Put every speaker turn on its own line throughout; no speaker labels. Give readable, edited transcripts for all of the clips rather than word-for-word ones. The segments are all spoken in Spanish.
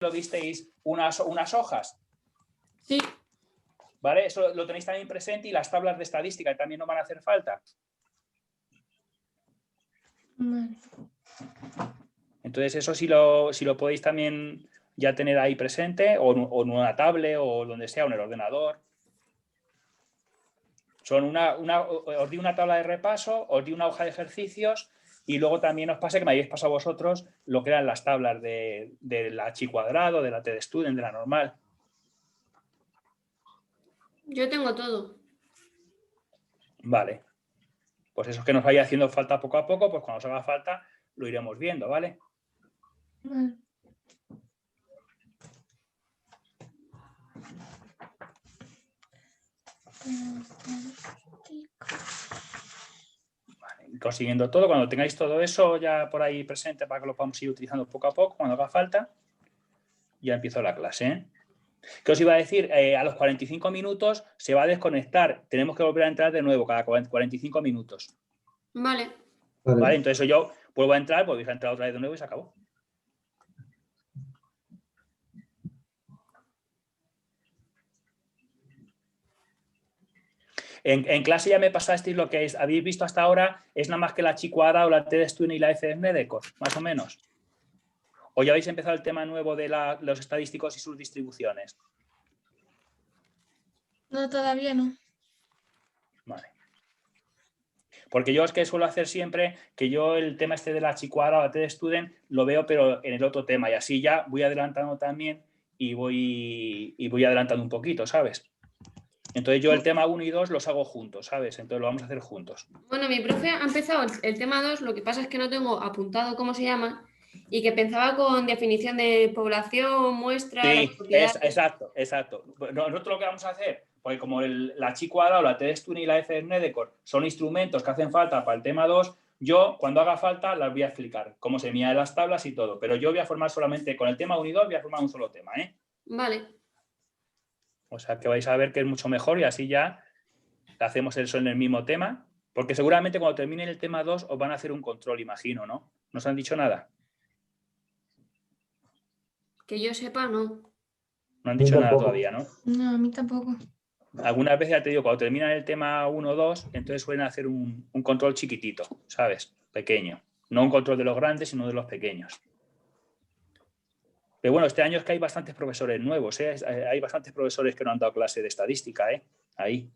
lo visteis unas hojas.
Sí.
¿Vale? Eso lo tenéis también presente y las tablas de estadística también nos van a hacer falta. Entonces eso si lo podéis también ya tener ahí presente o en una tablet o donde sea, o en el ordenador. Os di una tabla de repaso, os di una hoja de ejercicios y luego también os pasa que me habéis pasado vosotros lo que eran las tablas de la Chi cuadrado, de la TED Student, de la normal.
Yo tengo todo.
Vale. Pues eso es que nos vaya haciendo falta poco a poco, pues cuando os haga falta lo iremos viendo, ¿vale?
Vale.
Vale, consiguiendo todo, cuando tengáis todo eso ya por ahí presente para que lo podamos ir utilizando poco a poco, cuando haga falta, ya empiezo la clase, ¿eh? ¿Qué os iba a decir? A los 45 minutos se va a desconectar. Tenemos que volver a entrar de nuevo cada 45 minutos.
Vale.
¿Vale? Entonces yo vuelvo a entrar, volvéis a entrar otra vez de nuevo y se acabó. En clase ya me pasasteis lo que habéis visto hasta ahora, es nada más que la Chi cuadrada o la TED Student y la FMD de Core, más o menos. ¿O ya habéis empezado el tema nuevo de los estadísticos y sus distribuciones?
No, todavía no.
Vale. Porque yo es que suelo hacer siempre que yo el tema este de la Chi cuadrada o la TED Student lo veo pero en el otro tema y así ya voy adelantando también y voy adelantando un poquito, ¿sabes? Entonces yo el tema 1 y 2 los hago juntos, ¿sabes? Entonces lo vamos a hacer juntos.
Bueno, mi profe ha empezado el tema 2, lo que pasa es que no tengo apuntado cómo se llama y que pensaba con definición de población, muestra, las
Sí,
propiedades.
exacto. Nosotros lo que vamos a hacer, porque como la Chi cuadrada o la TED Student y la FMD son instrumentos que hacen falta para el tema 2, yo cuando haga falta las voy a explicar, cómo se mide las tablas y todo, pero yo voy a formar solamente con el tema 1 y 2, voy a formar un solo tema, ¿eh?
Vale.
O sea que vais a ver que es mucho mejor y así ya hacemos eso en el mismo tema, porque seguramente cuando termine el tema 2 os van a hacer un control, imagino, ¿no? ¿No os han dicho nada?
Que yo sepa, no.
No han dicho nada todavía, ¿no?
No, a mí tampoco.
Algunas veces ya te digo, cuando terminan el tema 1 o 2, entonces suelen hacer un control chiquitito, ¿sabes? Pequeño. No un control de los grandes, sino de los pequeños. Pero bueno, este año es que hay bastantes profesores nuevos, ¿eh? Hay bastantes profesores que no han dado clase de estadística, ¿eh? Ahí.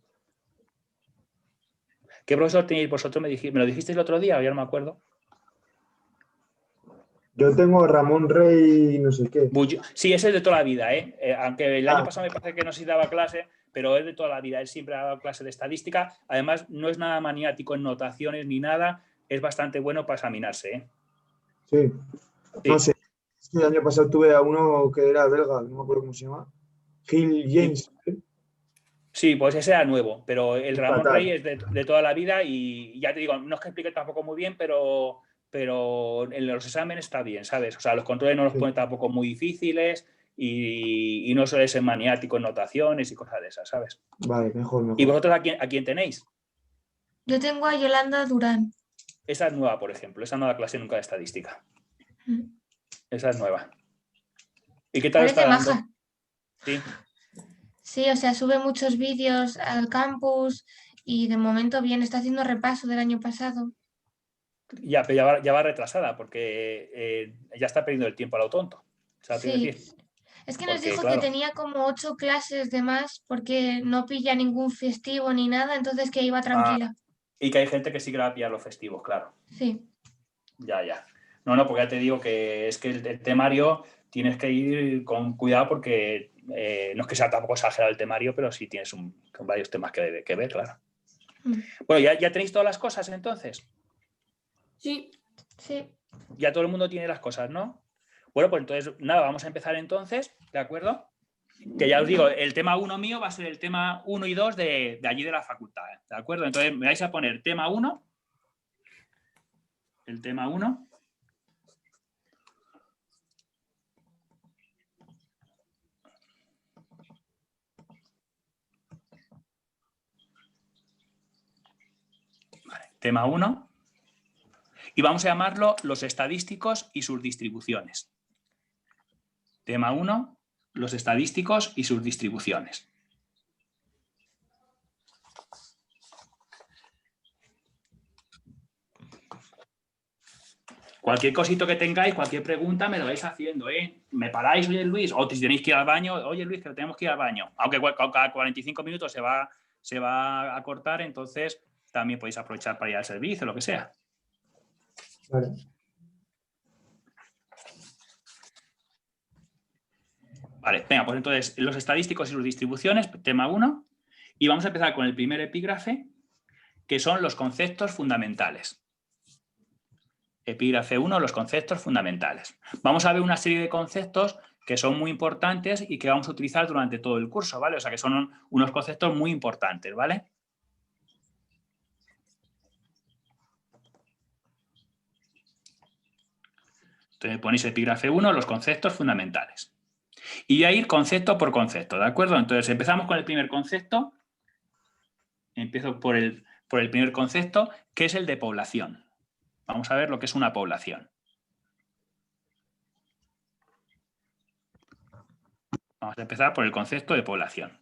¿Qué profesor tenéis vosotros? ¿Me lo dijisteis el otro día? Ya no me acuerdo.
Yo tengo Ramón Rey, no sé qué.
Sí, ese es de toda la vida, ¿eh? Aunque el año pasado me parece que no se daba clase, pero es de toda la vida. Él siempre ha dado clase de estadística. Además, no es nada maniático en notaciones ni nada. Es bastante bueno para examinarse, ¿eh?
Sí.
Sí.
No sé. El año pasado tuve a uno que era belga, no me acuerdo cómo se llama. Gil James.
Sí, pues ese era nuevo, pero el Ramón
Fatal.
Rey es de toda la vida y ya te digo, no es que explique tampoco muy bien, pero en los exámenes está bien, ¿sabes? O sea, los controles no los pone tampoco muy difíciles y no suele ser maniático en notaciones y cosas de esas, ¿sabes?
Vale, mejor.
¿Y vosotros a quién tenéis?
Yo tengo a Yolanda Durán.
Esa es nueva, por ejemplo. Esa no da clase nunca de estadística. Esa es nueva. ¿Y qué tal
Parece
está dando?
maja.
Sí.
Sí, o sea, sube muchos vídeos al campus y de momento bien, está haciendo repaso del año pasado.
Ya, pero ya va retrasada porque ya está perdiendo el tiempo a lo tonto. ¿Sabes lo que quiero
Sí,
decir?
es que nos
Porque,
dijo que
claro,
tenía como 8 clases de más porque no pilla ningún festivo ni nada, entonces que iba tranquila.
y que hay gente que sí que va a pillar los festivos, claro.
Sí.
Ya. No, porque ya te digo que es que el temario tienes que ir con cuidado porque no es que sea tampoco exagerado el temario, pero sí tienes con varios temas que ver, claro. Bueno, ¿ya tenéis todas las cosas entonces?
Sí.
Sí.
Ya todo el mundo tiene las cosas, ¿no? Bueno, pues entonces, nada, vamos a empezar entonces, ¿de acuerdo? Que ya os digo, el tema 1 mío va a ser el tema 1 y 2 de allí de la facultad, ¿de acuerdo? Entonces me vais a poner tema 1, el tema 1. Vale, tema 1. Y vamos a llamarlo los estadísticos y sus distribuciones. Tema 1, los estadísticos y sus distribuciones. Cualquier cosito que tengáis, cualquier pregunta, me lo vais haciendo, ¿eh? Me paráis, oye Luis, o si tenéis que ir al baño, oye Luis, que tenemos que ir al baño. Aunque cada 45 minutos se va a cortar, entonces también podéis aprovechar para ir al servicio, lo que sea.
Vale.
Vale, venga, pues entonces los estadísticos y sus distribuciones, tema 1, y vamos a empezar con el primer epígrafe, que son los conceptos fundamentales. Epígrafe 1, los conceptos fundamentales. Vamos a ver una serie de conceptos que son muy importantes y que vamos a utilizar durante todo el curso, ¿vale? O sea, que son unos conceptos muy importantes, ¿vale? Entonces ponéis epígrafe 1, los conceptos fundamentales. Y voy a ir concepto por concepto, ¿de acuerdo? Entonces empezamos con el primer concepto. Empiezo por el primer concepto, que es el de población. Vamos a ver lo que es una población. Vamos a empezar por el concepto de población.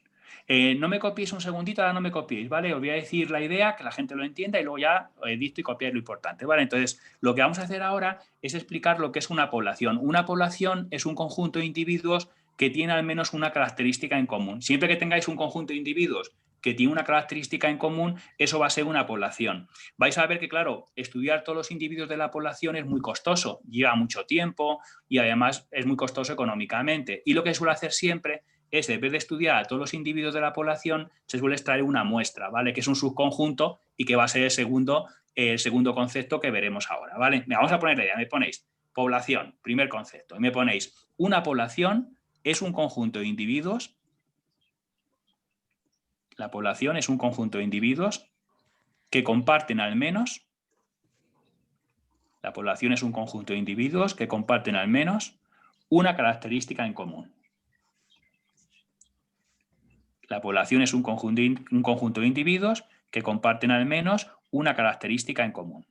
No me copiéis un segundito, ahora no me copiéis, ¿vale? Os voy a decir la idea, que la gente lo entienda y luego ya edito y copiar lo importante, ¿vale? Entonces, lo que vamos a hacer ahora es explicar lo que es una población. Una población es un conjunto de individuos que tiene al menos una característica en común. Siempre que tengáis un conjunto de individuos que tiene una característica en común, eso va a ser una población. Vais a ver que, claro, estudiar todos los individuos de la población es muy costoso, lleva mucho tiempo y además es muy costoso económicamente. Y lo que suele hacer siempre es, en vez de estudiar a todos los individuos de la población, se suele extraer una muestra, ¿vale? Que es un subconjunto y que va a ser el segundo concepto que veremos ahora, ¿vale? Vamos a ponerle ya, me ponéis población, primer concepto, y me ponéis una población es un conjunto de individuos. La población es un conjunto de individuos que comparten al menos. La población es un conjunto de individuos que comparten al menos una característica en común. La población es un conjunto de individuos que comparten al menos una característica en común.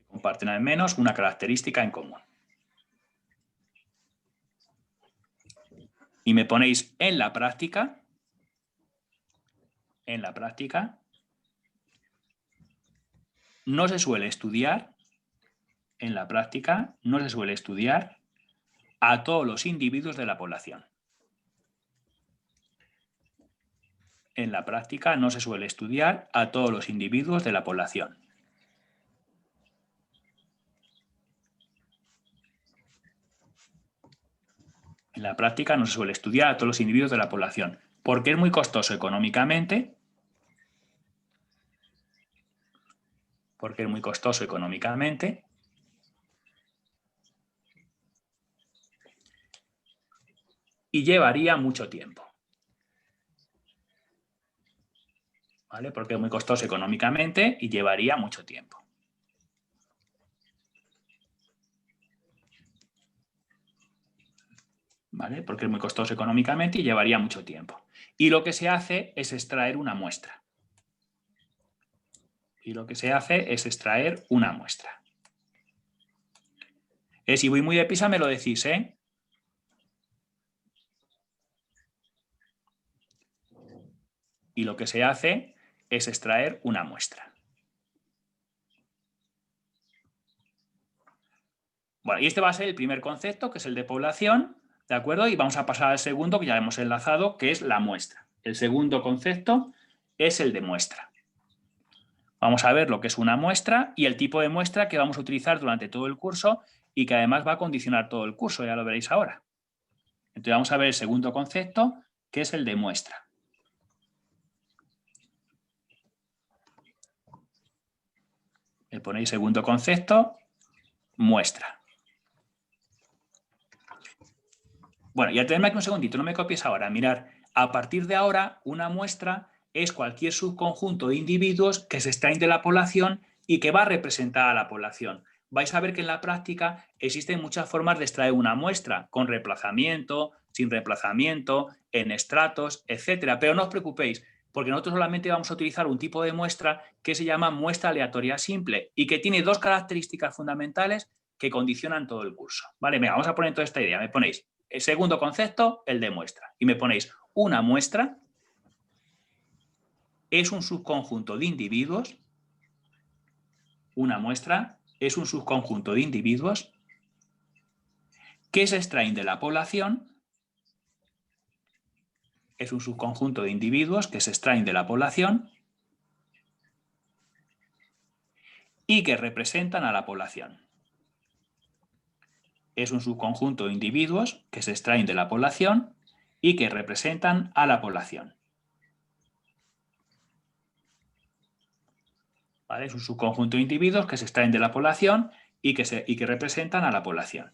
Comparten al menos una característica en común. Y me ponéis en la práctica, no se suele estudiar, a todos los individuos de la población. En la práctica no se suele estudiar a todos los individuos de la población. En la práctica no se suele estudiar a todos los individuos de la población, porque es muy costoso económicamente. Y llevaría mucho tiempo. ¿Vale? Porque es muy costoso económicamente y llevaría mucho tiempo. ¿Vale? Porque es muy costoso económicamente y llevaría mucho tiempo. Y lo que se hace es extraer una muestra. Si voy muy deprisa me lo decís, ¿eh? Y lo que se hace es extraer una muestra. Bueno, y este va a ser el primer concepto, que es el de población, ¿de acuerdo? Y vamos a pasar al segundo, que ya hemos enlazado, que es la muestra. El segundo concepto es el de muestra. Vamos a ver lo que es una muestra y el tipo de muestra que vamos a utilizar durante todo el curso y que además va a condicionar todo el curso, ya lo veréis ahora. Entonces vamos a ver el segundo concepto, que es el de muestra. Le ponéis segundo concepto, muestra. Bueno, y atenedme aquí un segundito, no me copies ahora. Mirad, a partir de ahora, una muestra es cualquier subconjunto de individuos que se extraen de la población y que va a representar a la población. Vais a ver que en la práctica existen muchas formas de extraer una muestra, con reemplazamiento, sin reemplazamiento, en estratos, etcétera. Pero no os preocupéis, porque nosotros solamente vamos a utilizar un tipo de muestra que se llama muestra aleatoria simple y que tiene dos características fundamentales que condicionan todo el curso. ¿Vale? Venga, vamos a poner toda esta idea. Me ponéis el segundo concepto, el de muestra. Y me ponéis una muestra es un subconjunto de individuos. Una muestra es un subconjunto de individuos que se extraen de la población. Es un subconjunto de individuos que se extraen de la población y que representan a la población. Es un subconjunto de individuos que se extraen de la población y que representan a la población. ¿Vale? Es un subconjunto de individuos que se extraen de la población y que representan a la población.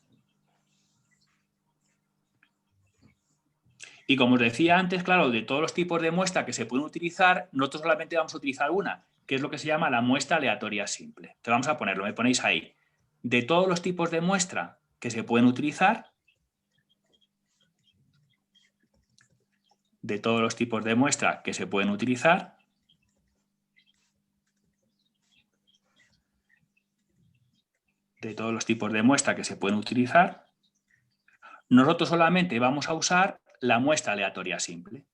Y como os decía antes, claro, de todos los tipos de muestra que se pueden utilizar, nosotros solamente vamos a utilizar una, que es lo que se llama la muestra aleatoria simple. Te vamos a ponerlo, me ponéis ahí. De todos los tipos de muestra que se pueden utilizar, de todos los tipos de muestra que se pueden utilizar, nosotros solamente vamos a usar la muestra aleatoria simple.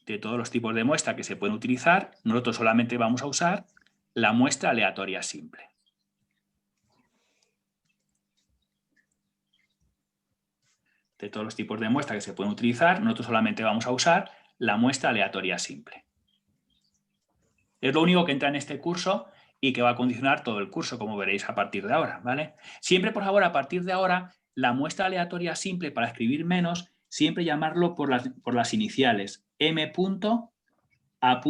De todos los tipos de muestra que se pueden utilizar, nosotros solamente vamos a usar la muestra aleatoria simple. De todos los tipos de muestra que se pueden utilizar, nosotros solamente vamos a usar la muestra aleatoria simple. Es lo único que entra en este curso y que va a condicionar todo el curso, como veréis a partir de ahora, ¿vale? Siempre, por favor, a partir de ahora, la muestra aleatoria simple para escribir menos, siempre llamarlo por las iniciales, M. A.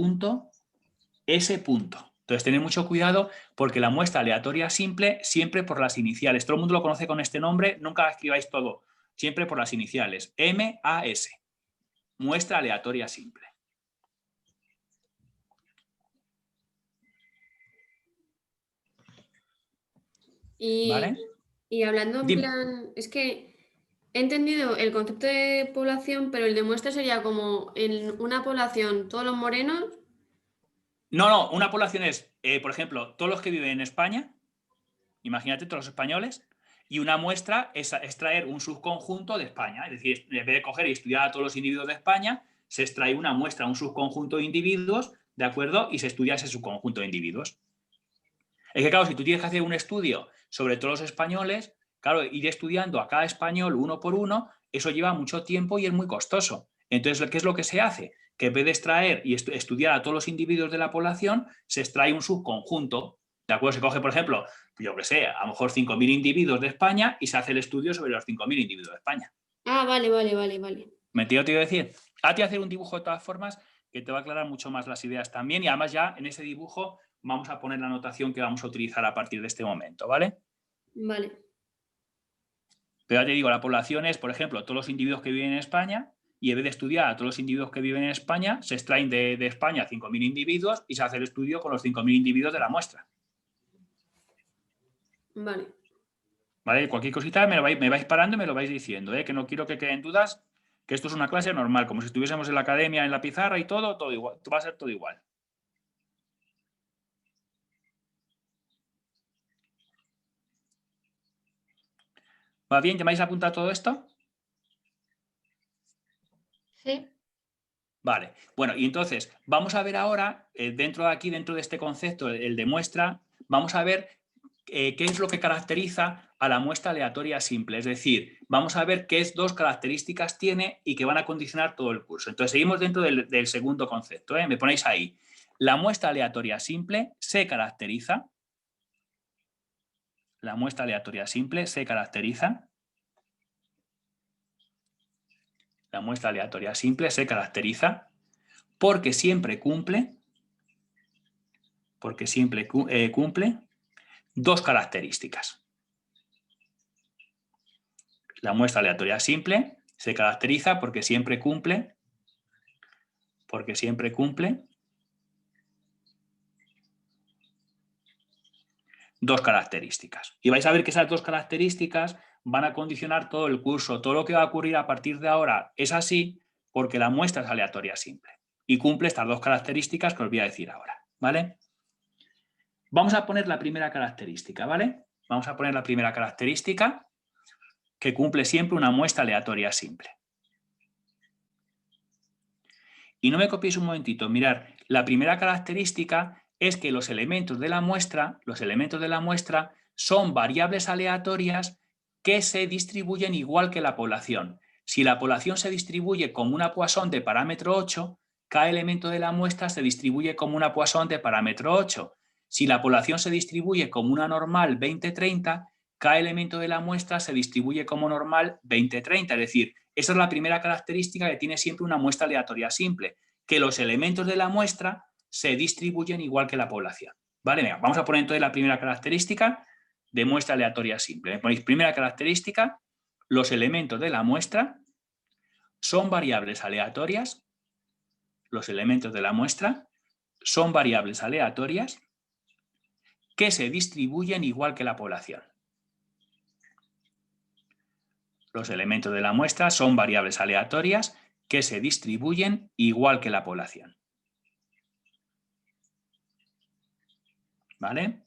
S. Entonces, tened mucho cuidado porque la muestra aleatoria simple siempre por las iniciales. Todo el mundo lo conoce con este nombre, nunca escribáis todo, siempre por las iniciales, M. A. S. Muestra aleatoria simple. ¿Vale?
Y hablando en
Dime.
plan, es que he entendido el concepto de población, pero el de muestra sería como en una población, todos los morenos.
No, una población es, por ejemplo, todos los que viven en España, imagínate todos los españoles, y una muestra es extraer un subconjunto de España. Es decir, en vez de coger y estudiar a todos los individuos de España, se extrae una muestra, un subconjunto de individuos, ¿de acuerdo? Y se estudia ese subconjunto de individuos. Es que, claro, si tú tienes que hacer un estudio sobre todos los españoles, claro, ir estudiando a cada español uno por uno, eso lleva mucho tiempo y es muy costoso. Entonces, ¿qué es lo que se hace? Que en vez de extraer y estudiar a todos los individuos de la población, se extrae un subconjunto. ¿De acuerdo? Se coge, por ejemplo, yo qué sé, a lo mejor 5.000 individuos de España y se hace el estudio sobre los 5.000 individuos de España.
Ah, vale.
¿Me entiendo? Te iba a decir, hazte hacer un dibujo de todas formas que te va a aclarar mucho más las ideas también y además ya en ese dibujo vamos a poner la notación que vamos a utilizar a partir de este momento, ¿vale?
Vale.
Pero ya te digo, la población es, por ejemplo, todos los individuos que viven en España y en vez de estudiar a todos los individuos que viven en España, se extraen de España 5.000 individuos y se hace el estudio con los 5.000 individuos de la muestra.
Vale.
¿Vale? Cualquier cosita me vais parando y me lo vais diciendo, ¿eh? Que no quiero que queden dudas, que esto es una clase normal, como si estuviésemos en la academia, en la pizarra y todo igual, va a ser todo igual. ¿Va bien? ¿Ya me habéis apuntado todo esto?
Sí.
Vale, bueno, y entonces vamos a ver ahora, dentro de este concepto, el de muestra, vamos a ver qué es lo que caracteriza a la muestra aleatoria simple. Es decir, vamos a ver qué dos características tiene y que van a condicionar todo el curso. Entonces, seguimos dentro del segundo concepto. Me ponéis ahí. La muestra aleatoria simple se caracteriza. La muestra aleatoria simple se caracteriza. La muestra aleatoria simple se caracteriza porque siempre cumple dos características. La muestra aleatoria simple se caracteriza porque siempre cumple dos características. Y vais a ver que esas dos características van a condicionar todo el curso. Todo lo que va a ocurrir a partir de ahora es así porque la muestra es aleatoria simple y cumple estas dos características que os voy a decir ahora, ¿vale? Vamos a poner la primera característica, ¿vale? Vamos a poner la primera característica que cumple siempre una muestra aleatoria simple. Y no me copiéis un momentito, mirad, la primera característica es que los elementos de la muestra son variables aleatorias que se distribuyen igual que la población. Si la población se distribuye como una Poisson de parámetro 8, cada elemento de la muestra se distribuye como una Poisson de parámetro 8. Si la población se distribuye como una normal 20-30, cada elemento de la muestra se distribuye como normal 20-30. Es decir, esa es la primera característica que tiene siempre una muestra aleatoria simple, que los elementos de la muestra se distribuyen igual que la población. ¿Vale? Venga, vamos a poner entonces la primera característica de muestra aleatoria simple. Me ponéis primera característica, los elementos de la muestra son variables aleatorias. Los elementos de la muestra son variables aleatorias que se distribuyen igual que la población. Los elementos de la muestra son variables aleatorias que se distribuyen igual que la población. ¿Vale?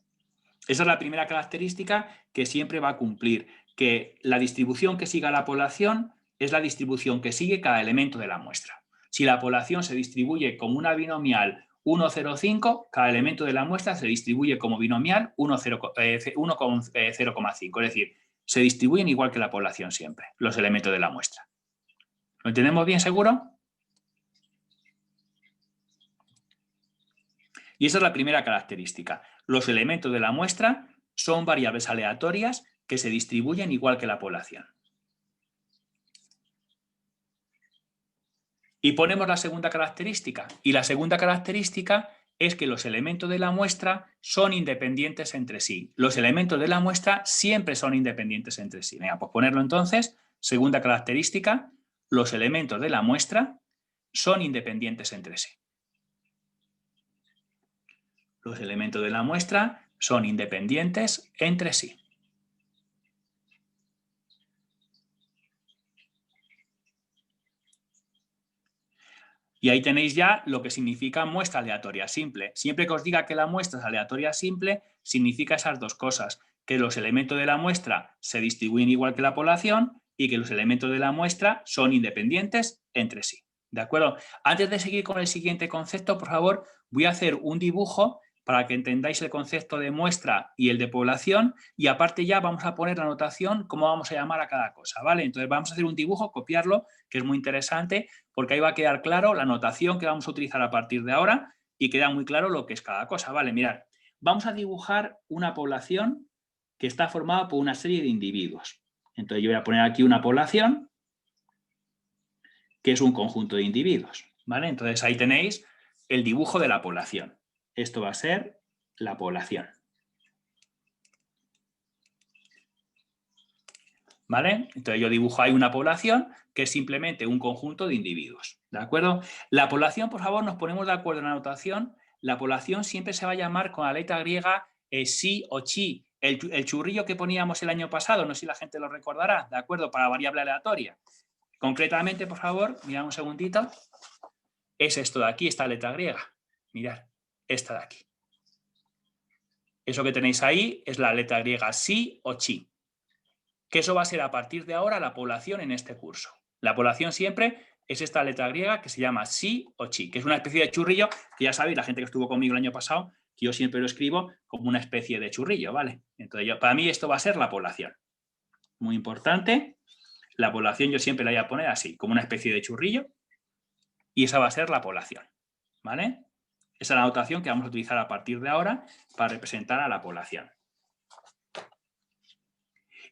Esa es la primera característica que siempre va a cumplir, que la distribución que siga la población es la distribución que sigue cada elemento de la muestra. Si la población se distribuye como una binomial 1,05, cada elemento de la muestra se distribuye como binomial 1,0,5. Es decir, se distribuyen igual que la población siempre, los elementos de la muestra. ¿Lo entendemos bien, seguro? Y esa es la primera característica. Los elementos de la muestra son variables aleatorias que se distribuyen igual que la población. Y ponemos la segunda característica. Y la segunda característica es que los elementos de la muestra son independientes entre sí. Los elementos de la muestra siempre son independientes entre sí. Venga, pues ponerlo entonces. Segunda característica, los elementos de la muestra son independientes entre sí. Los elementos de la muestra son independientes entre sí. Y ahí tenéis ya lo que significa muestra aleatoria simple. Siempre que os diga que la muestra es aleatoria simple, significa esas dos cosas, que los elementos de la muestra se distribuyen igual que la población y que los elementos de la muestra son independientes entre sí. ¿De acuerdo? Antes de seguir con el siguiente concepto, por favor, voy a hacer un dibujo para que entendáis el concepto de muestra y el de población, y aparte ya vamos a poner la notación, cómo vamos a llamar a cada cosa, ¿vale? Entonces vamos a hacer un dibujo, copiarlo, que es muy interesante, porque ahí va a quedar claro la notación que vamos a utilizar a partir de ahora y queda muy claro lo que es cada cosa, ¿vale? Mirad, vamos a dibujar una población que está formada por una serie de individuos. Entonces yo voy a poner aquí una población que es un conjunto de individuos, ¿vale? Entonces ahí tenéis el dibujo de la población. Esto va a ser la población. ¿Vale? Entonces yo dibujo ahí una población que es simplemente un conjunto de individuos. ¿De acuerdo? La población, por favor, nos ponemos de acuerdo en la notación. La población siempre se va a llamar con la letra griega si o chi. El churrillo que poníamos el año pasado, no sé si la gente lo recordará, ¿de acuerdo? Para variable aleatoria. Concretamente, por favor, mirad un segundito. Es esto de aquí, esta letra griega. Mirad. Esta de aquí. Eso que tenéis ahí es la letra griega si o chi. Que eso va a ser a partir de ahora la población en este curso. La población siempre es esta letra griega que se llama si o chi, que es una especie de churrillo, que ya sabéis, la gente que estuvo conmigo el año pasado, que yo siempre lo escribo como una especie de churrillo, ¿vale? Entonces, para mí esto va a ser la población. Muy importante. La población yo siempre la voy a poner así, como una especie de churrillo, y esa va a ser la población, ¿vale? Esa es la notación que vamos a utilizar a partir de ahora para representar a la población.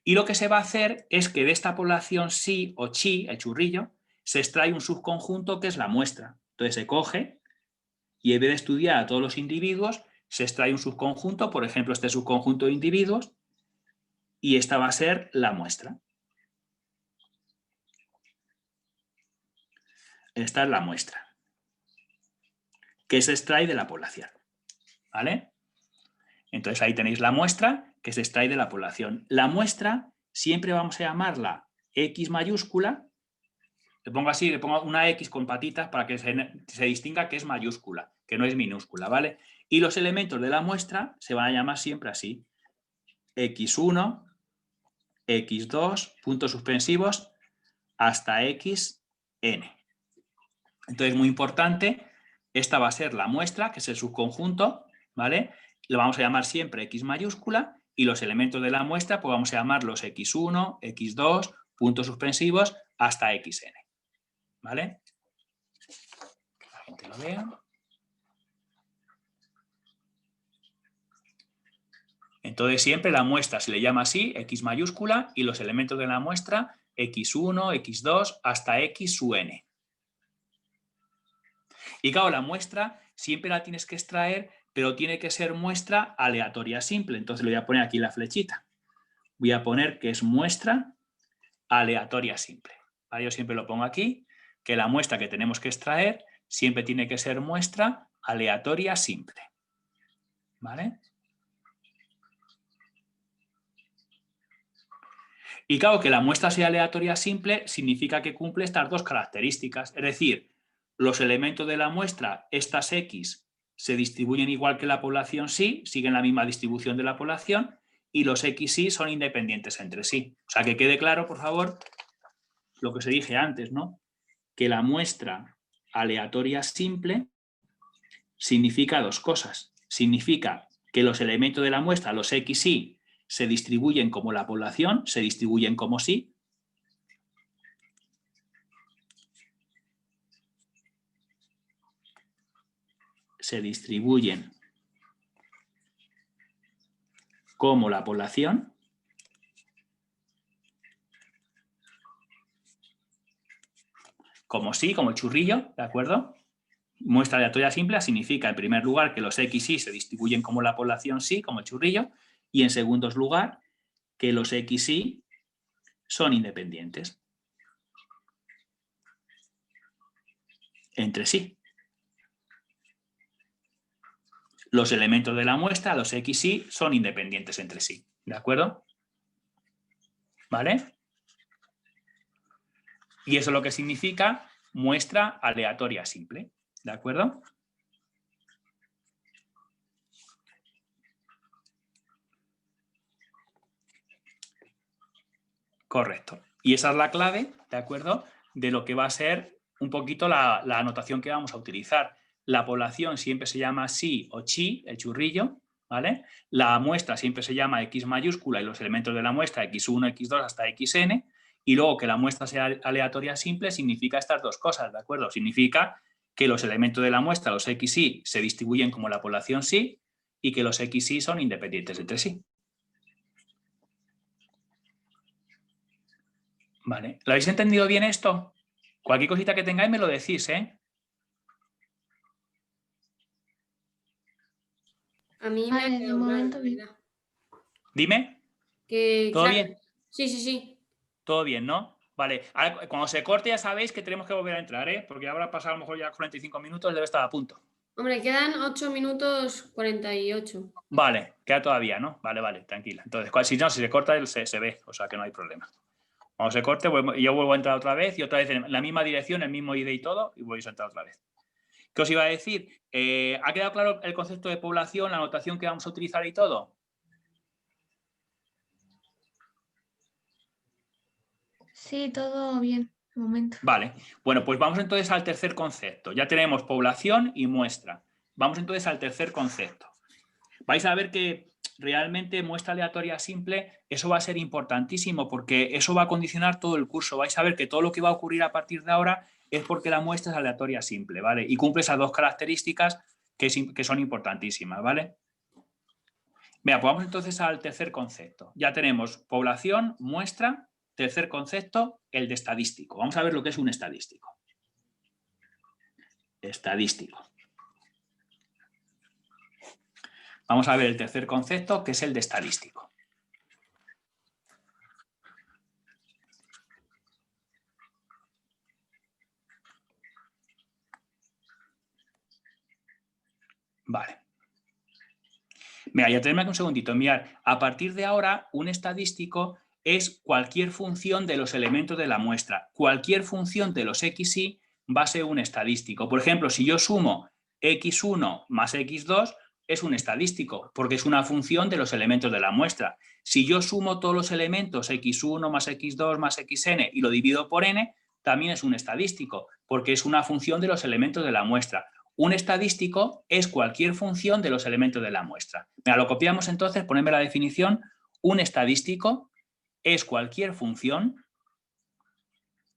Y lo que se va a hacer es que de esta población si o chi, el churrillo, se extrae un subconjunto que es la muestra. Entonces se coge y en vez de estudiar a todos los individuos, se extrae un subconjunto, por ejemplo, este subconjunto de individuos, y esta va a ser la muestra. Esta es la muestra, que se extrae de la población. ¿Vale? Entonces ahí tenéis la muestra que se extrae de la población. La muestra siempre vamos a llamarla X mayúscula. Le pongo así, le pongo una X con patitas para que se distinga que es mayúscula, que no es minúscula, ¿vale? Y los elementos de la muestra se van a llamar siempre así. x1, x2, puntos suspensivos, hasta xn. Entonces, muy importante, esta va a ser la muestra, que es el subconjunto, ¿vale? Lo vamos a llamar siempre x mayúscula y los elementos de la muestra pues vamos a llamarlos x1, x2, puntos suspensivos, hasta xn, ¿vale? Que la gente lo vea. Entonces siempre la muestra se le llama así, x mayúscula, y los elementos de la muestra x1, x2, hasta x sub n. Y claro, la muestra siempre la tienes que extraer, pero tiene que ser muestra aleatoria simple. Entonces le voy a poner aquí la flechita. Voy a poner que es muestra aleatoria simple. ¿Vale? Yo siempre lo pongo aquí, que la muestra que tenemos que extraer siempre tiene que ser muestra aleatoria simple. ¿Vale? Y claro, que la muestra sea aleatoria simple significa que cumple estas dos características. Es decir, los elementos de la muestra, estas X, se distribuyen igual que la población sí, siguen la misma distribución de la población, y los XY son independientes entre sí. O sea, que quede claro, por favor, lo que os dije antes, ¿no? Que la muestra aleatoria simple significa dos cosas. Significa que los elementos de la muestra, los XY, se distribuyen como la población, se distribuyen como sí. Se distribuyen como la población. Como sí, como el churrillo, ¿de acuerdo? Muestra aleatoria simple significa, en primer lugar, que los XY se distribuyen como la población sí, como el churrillo, y en segundo lugar, que los XY son independientes entre sí. Los elementos de la muestra, los XY, son independientes entre sí. ¿De acuerdo? ¿Vale? Y eso es lo que significa muestra aleatoria simple. ¿De acuerdo? Correcto. Y esa es la clave, ¿de acuerdo?, de lo que va a ser un poquito la anotación que vamos a utilizar. La población siempre se llama sí o chi, el churrillo, ¿vale? La muestra siempre se llama X mayúscula y los elementos de la muestra X1, X2 hasta XN, y luego que la muestra sea aleatoria simple significa estas dos cosas, ¿de acuerdo? Significa que los elementos de la muestra, los XY, se distribuyen como la población sí y que los XY son independientes entre sí. Vale. ¿Lo habéis entendido bien esto? Cualquier cosita que tengáis me lo decís, ¿eh?
A mí me
Vale,
ha
de
quedado claro,
momento
la
bien.
verdad.
Dime.
Que,
¿Todo
claro,
bien?
Sí, sí, sí.
Todo bien, ¿no? Vale. Ahora, cuando se corte ya sabéis que tenemos que volver a entrar, ¿eh? Porque habrá pasado a lo mejor ya 45 minutos, debe estar a punto.
Hombre, quedan 8 minutos 48.
Vale, queda todavía, ¿no? Vale, vale, tranquila. Entonces, si no, si se corta, se ve, o sea que no hay problema. Cuando se corte, yo vuelvo a entrar otra vez y otra vez en la misma dirección, el mismo ID y todo, y voy a entrar otra vez. ¿Qué os iba a decir? ¿Ha quedado claro el concepto de población, la notación que vamos a utilizar y todo?
Sí, todo bien, de momento.
Vale, bueno, pues vamos entonces al tercer concepto. Ya tenemos población y muestra. Vamos entonces al tercer concepto. Vais a ver que realmente muestra aleatoria simple, eso va a ser importantísimo porque eso va a condicionar todo el curso. Vais a ver que todo lo que va a ocurrir a partir de ahora es porque la muestra es aleatoria simple, ¿vale? Y cumple esas dos características que son importantísimas, ¿vale? Mira, pues vamos entonces al tercer concepto. Ya tenemos población, muestra. Tercer concepto, el de estadístico. Vamos a ver lo que es un estadístico. Estadístico. Vamos a ver el tercer concepto, que es el de estadístico. Vale. Mira, ya tenemos un segundito. Mirad, a partir de ahora, un estadístico es cualquier función de los elementos de la muestra. Cualquier función de los XY va a ser un estadístico. Por ejemplo, si yo sumo X1 más X2, es un estadístico, porque es una función de los elementos de la muestra. Si yo sumo todos los elementos x1 más x2 más xn y lo divido por n, también es un estadístico, porque es una función de los elementos de la muestra. Un estadístico es cualquier función de los elementos de la muestra. Mira, lo copiamos entonces, ponedme la definición. Un estadístico es cualquier función.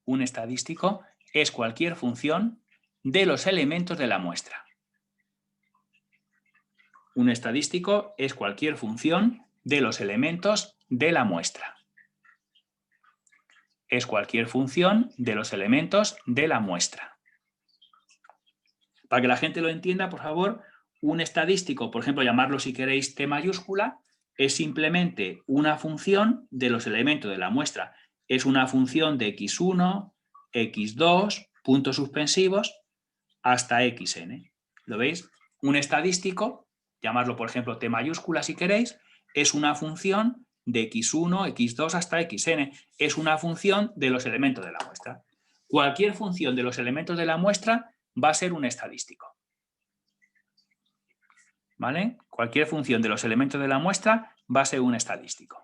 Un estadístico es cualquier función de los elementos de la muestra. Un estadístico es cualquier función de los elementos de la muestra. Es cualquier función de los elementos de la muestra. Para que la gente lo entienda, por favor, un estadístico, por ejemplo, llamarlo si queréis T mayúscula, es simplemente una función de los elementos de la muestra. Es una función de x1, x2, puntos suspensivos, hasta xn. ¿Lo veis? Un estadístico, llamarlo por ejemplo T mayúscula si queréis, es una función de x1, x2 hasta xn. Es una función de los elementos de la muestra. Cualquier función de los elementos de la muestra va a ser un estadístico. ¿Vale? Cualquier función de los elementos de la muestra va a ser un estadístico.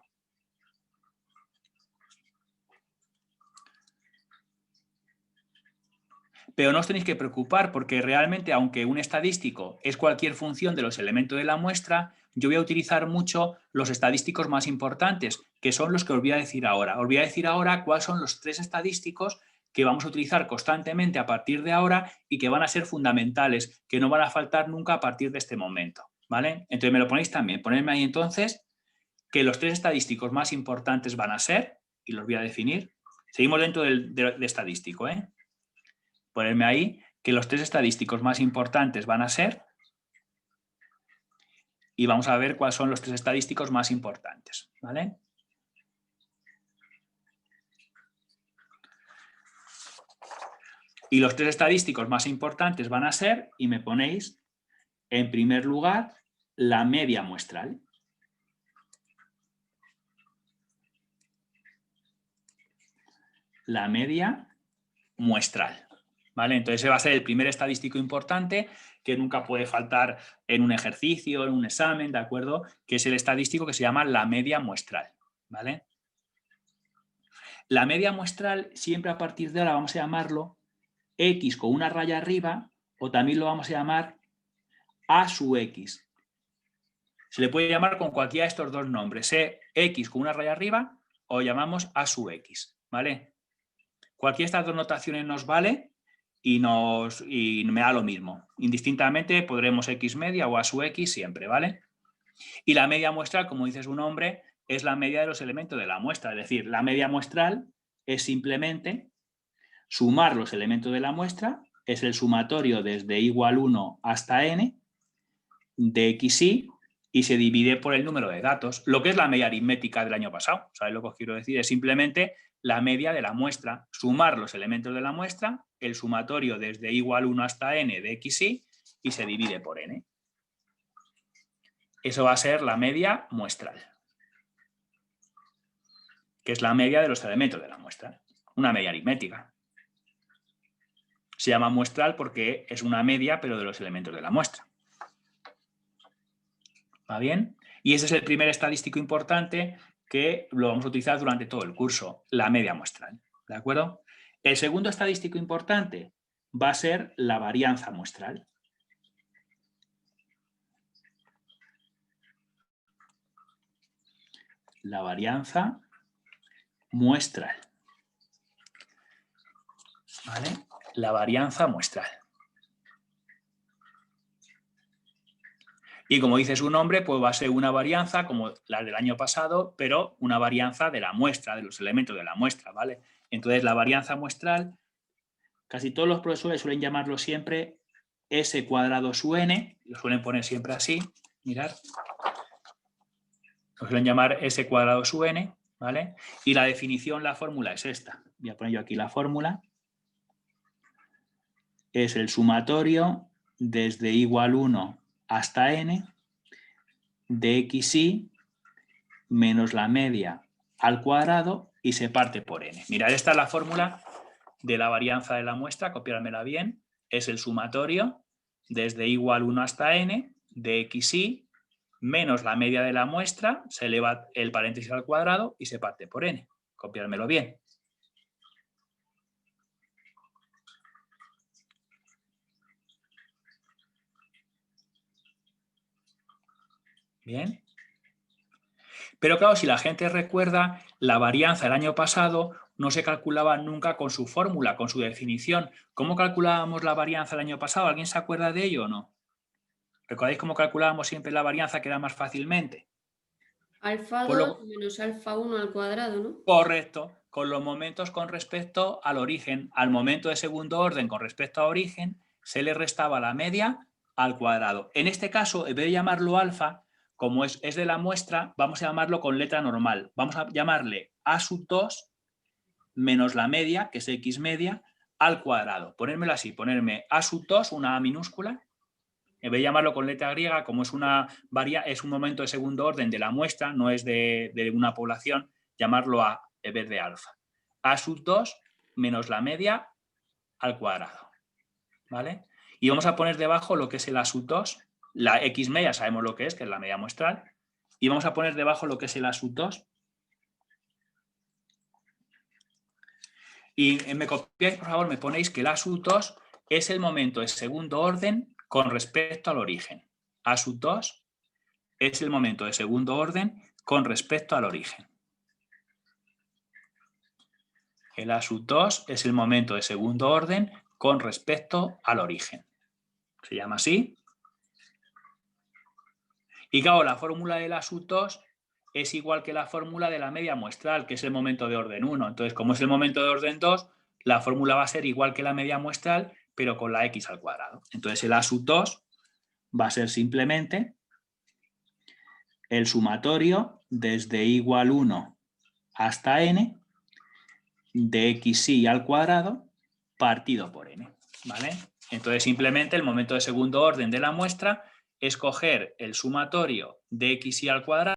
Pero no os tenéis que preocupar porque realmente, aunque un estadístico es cualquier función de los elementos de la muestra, yo voy a utilizar mucho los estadísticos más importantes, que son los que os voy a decir ahora. Os voy a decir ahora cuáles son los 3 estadísticos que vamos a utilizar constantemente a partir de ahora y que van a ser fundamentales, que no van a faltar nunca a partir de este momento. ¿Vale? Entonces me lo ponéis también. Ponedme ahí entonces que los 3 estadísticos más importantes van a ser, y los voy a definir. Seguimos dentro de estadístico, ¿eh? Ponerme ahí que los 3 estadísticos más importantes van a ser, y vamos a ver cuáles son los 3 estadísticos más importantes, ¿vale? Y los 3 estadísticos más importantes van a ser, y me ponéis, en primer lugar, la media muestral. La media muestral. ¿Vale? Entonces ese va a ser el primer estadístico importante que nunca puede faltar en un ejercicio, en un examen, ¿de acuerdo? Que es el estadístico que se llama la media muestral, ¿vale? La media muestral siempre a partir de ahora vamos a llamarlo X con una raya arriba o también lo vamos a llamar A sub X. Se le puede llamar con cualquiera de estos 2 nombres, X con una raya arriba o llamamos A sub X, ¿vale? Cualquiera de estas 2 notaciones nos vale y me da lo mismo. Indistintamente podremos X media o A sub X siempre, ¿vale? Y la media muestral, como dice su nombre, es la media de los elementos de la muestra. Es decir, la media muestral es simplemente sumar los elementos de la muestra, es el sumatorio desde igual 1 hasta n de xy y se divide por el número de datos. Lo que es la media aritmética del año pasado. ¿Sabéis lo que os quiero decir? Es simplemente la media de la muestra, sumar los elementos de la muestra, el sumatorio desde igual 1 hasta n de xy y se divide por n. Eso va a ser la media muestral, que es la media de los elementos de la muestra, una media aritmética. Se llama muestral porque es una media, pero de los elementos de la muestra. ¿Va bien? Y ese es el primer estadístico importante que lo vamos a utilizar durante todo el curso, la media muestral. ¿De acuerdo? El segundo estadístico importante va a ser la varianza muestral. La varianza muestral. ¿Vale? La varianza muestral. Y como dice su nombre, pues va a ser una varianza como la del año pasado, pero una varianza de la muestra, de los elementos de la muestra, ¿vale? Entonces la varianza muestral, casi todos los profesores suelen llamarlo siempre S cuadrado sub n, lo suelen poner siempre así, mirad. Lo suelen llamar S cuadrado sub n, ¿vale? Y la definición, la fórmula es esta. Voy a poner yo aquí la fórmula. Es el sumatorio desde igual 1 hasta n de xy menos la media al cuadrado y se parte por n. Mirad, esta es la fórmula de la varianza de la muestra, copiármela bien. Es el sumatorio desde igual 1 hasta n de xy menos la media de la muestra, se eleva el paréntesis al cuadrado y se parte por n. Copiármelo bien. Bien. Pero claro, si la gente recuerda, la varianza el año pasado no se calculaba nunca con su fórmula, con su definición. ¿Cómo calculábamos la varianza el año pasado? ¿Alguien se acuerda de ello o no? ¿Recordáis cómo calculábamos siempre la varianza, que era más fácilmente?
Alfa
Pues
2 menos alfa 1 al cuadrado, ¿no?
Correcto, con los momentos con respecto al origen. Al momento de segundo orden con respecto a origen, se le restaba la media al cuadrado. En este caso, en vez de llamarlo alfa, como es de la muestra, vamos a llamarlo con letra normal. Vamos a llamarle a sub 2 menos la media, que es x media, al cuadrado. Ponérmelo así, ponerme a sub 2, una A minúscula, en vez de llamarlo con letra griega, como es es un momento de segundo orden de la muestra, no es de una población, llamarlo a en vez de alfa. A sub 2 menos la media al cuadrado. ¿Vale? Y vamos a poner debajo lo que es el a sub 2, la x media sabemos lo que es la media muestral, y vamos a poner debajo lo que es el a sub 2. Y me copiáis, por favor, me ponéis que el a sub 2 es el momento de segundo orden con respecto al origen. A sub 2 es el momento de segundo orden con respecto al origen. El a sub 2 es el momento de segundo orden con respecto al origen. Se llama así. Y claro, la fórmula del a sub 2 es igual que la fórmula de la media muestral, que es el momento de orden 1. Entonces, como es el momento de orden 2, la fórmula va a ser igual que la media muestral, pero con la x al cuadrado. Entonces, el a sub 2 va a ser simplemente el sumatorio desde igual 1 hasta n de xy al cuadrado partido por n. ¿Vale? Entonces, simplemente el momento de segundo orden de la muestra es coger el sumatorio de xy al cuadrado